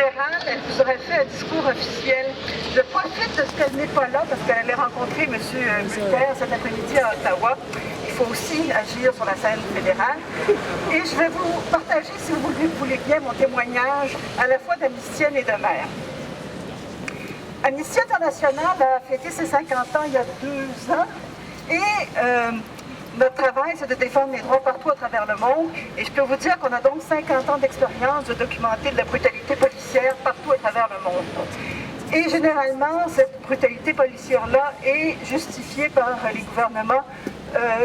générale, elle vous aurait fait un discours officiel. Je profite de ce qu'elle n'est pas là, parce qu'elle allait rencontrer M. Mulcair cet après-midi à Ottawa. Il faut aussi agir sur la scène fédérale. Et je vais vous partager, si vous voulez bien, mon témoignage à la fois d'amnistienne et de mère. Amnesty International a fêté ses 50 ans il y a 2 ans. Et notre travail, c'est de défendre les droits partout à travers le monde. Et je peux vous dire qu'on a donc 50 ans d'expérience de documenter de la brutalité policière partout à travers le monde. Et généralement, cette brutalité policière-là est justifiée par les gouvernements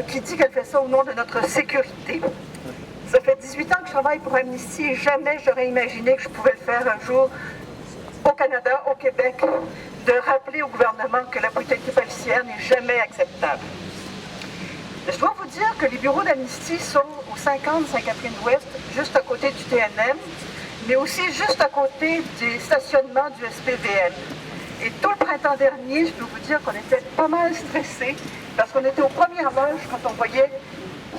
qui disent qu'elle fait ça au nom de notre sécurité. Ça fait 18 ans que je travaille pour Amnesty et jamais j'aurais imaginé que je pouvais le faire un jour au Canada, au Québec, de rappeler au gouvernement que la brutalité policière n'est jamais acceptable. Je dois vous dire que les bureaux d'Amnesty sont au 50 Sainte-Catherine-Ouest, juste à côté du TNM, mais aussi juste à côté des stationnements du SPVM. Et tout le printemps dernier, je peux vous dire qu'on était pas mal stressés, parce qu'on était aux premières loges quand on voyait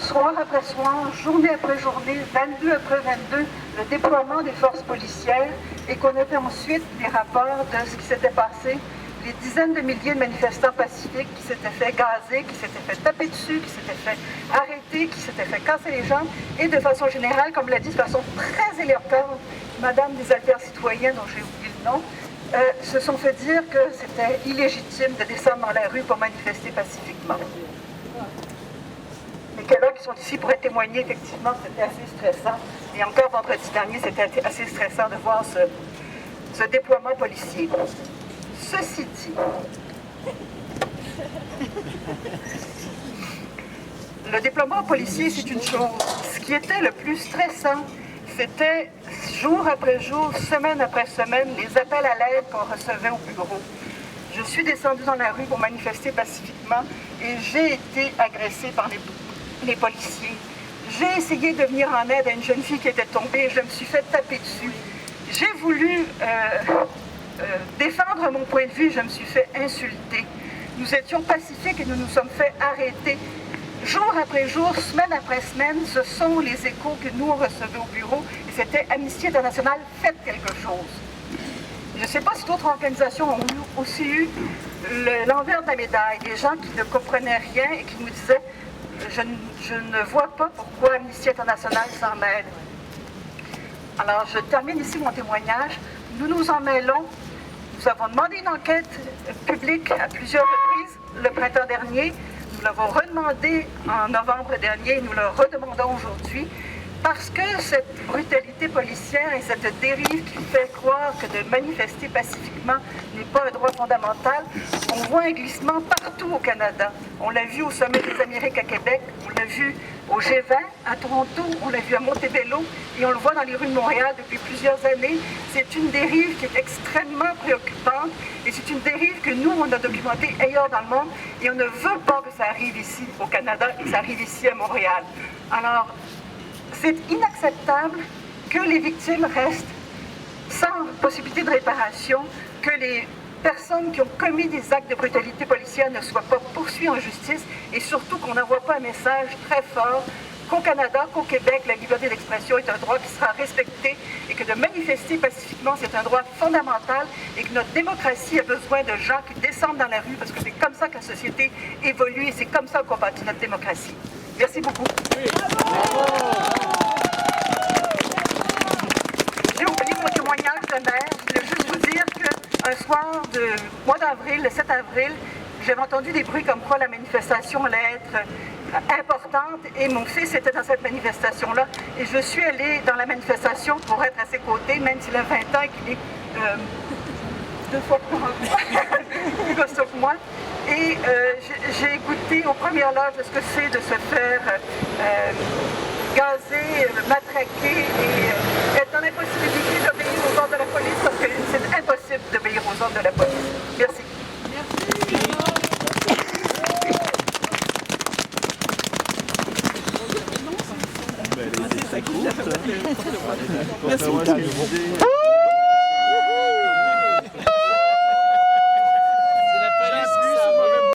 soir après soir, journée après journée, 22 après 22, le déploiement des forces policières, et qu'on avait ensuite des rapports de ce qui s'était passé, les dizaines de milliers de manifestants pacifiques qui s'étaient fait gazer, qui s'étaient fait taper dessus, qui s'étaient fait arrêter, qui s'étaient fait casser les jambes, et de façon générale, comme l'a dit de façon très éloquente, Madame des Affaires citoyennes, dont j'ai oublié le nom, se sont fait dire que c'était illégitime de descendre dans la rue pour manifester pacifiquement. Les collègues qui sont ici pourraient témoigner, effectivement, c'était assez stressant. Et encore vendredi dernier, c'était assez stressant de voir ce déploiement policier. Ceci dit, le déploiement policier, c'est une chose. Ce qui était le plus stressant, c'était jour après jour, semaine après semaine, les appels à l'aide qu'on recevait au bureau. Je suis descendue dans la rue pour manifester pacifiquement et j'ai été agressée par les policiers. J'ai essayé de venir en aide à une jeune fille qui était tombée et je me suis fait taper dessus. J'ai voulu défendre mon point de vue, je me suis fait insulter. Nous étions pacifiques et nous nous sommes fait arrêter. Jour après jour, semaine après semaine, ce sont les échos que nous recevons au bureau et c'était Amnesty International, faites quelque chose. Je ne sais pas si d'autres organisations ont aussi eu l'envers de la médaille, des gens qui ne comprenaient rien et qui nous disaient je ne vois pas pourquoi Amnesty International s'en mêle. Alors, je termine ici mon témoignage. Nous nous en mêlons. Nous avons demandé une enquête publique à plusieurs reprises le printemps dernier. Nous l'avons redemandé en novembre dernier et nous le redemandons aujourd'hui parce que cette brutalité policière et cette dérive qui fait croire que de manifester pacifiquement n'est pas un droit fondamental, on voit un glissement partout au Canada. On l'a vu au Sommet des Amériques à Québec, on l'a vu au G20 à Toronto, on l'a vu à Montebello et on le voit dans les rues de Montréal depuis plusieurs années. C'est une dérive qui est extrêmement préoccupante et c'est une dérive que nous, on a documentée ailleurs dans le monde et on ne veut pas que ça arrive ici au Canada et que ça arrive ici à Montréal. Alors, c'est inacceptable que les victimes restent sans possibilité de réparation, que les personnes qui ont commis des actes de brutalité policière ne soient pas poursuivies en justice et surtout qu'on n'envoie pas un message très fort qu'au Canada, qu'au Québec, la liberté d'expression est un droit qui sera respecté et que de manifester pacifiquement, c'est un droit fondamental et que notre démocratie a besoin de gens qui descendent dans la rue parce que c'est comme ça que la société évolue et c'est comme ça qu'on bâtit notre démocratie. Merci beaucoup. J'ai oublié mon témoignage de mère. Je voulais juste vous dire qu'un soir du mois d'avril, le 7 avril, j'avais entendu des bruits comme quoi la manifestation allait être importante et mon fils était dans cette manifestation-là et je suis allée dans la manifestation pour être à ses côtés, même s'il a 20 ans et qu'il est 2 fois plus costaud que moi. Et j'ai goûté aux premières loges de ce que c'est de se faire gazer, matraquer et être dans l'impossibilité d'obéir aux ordres de la police parce que c'est impossible d'obéir aux ordres de la police. Merci. Merci. Merci.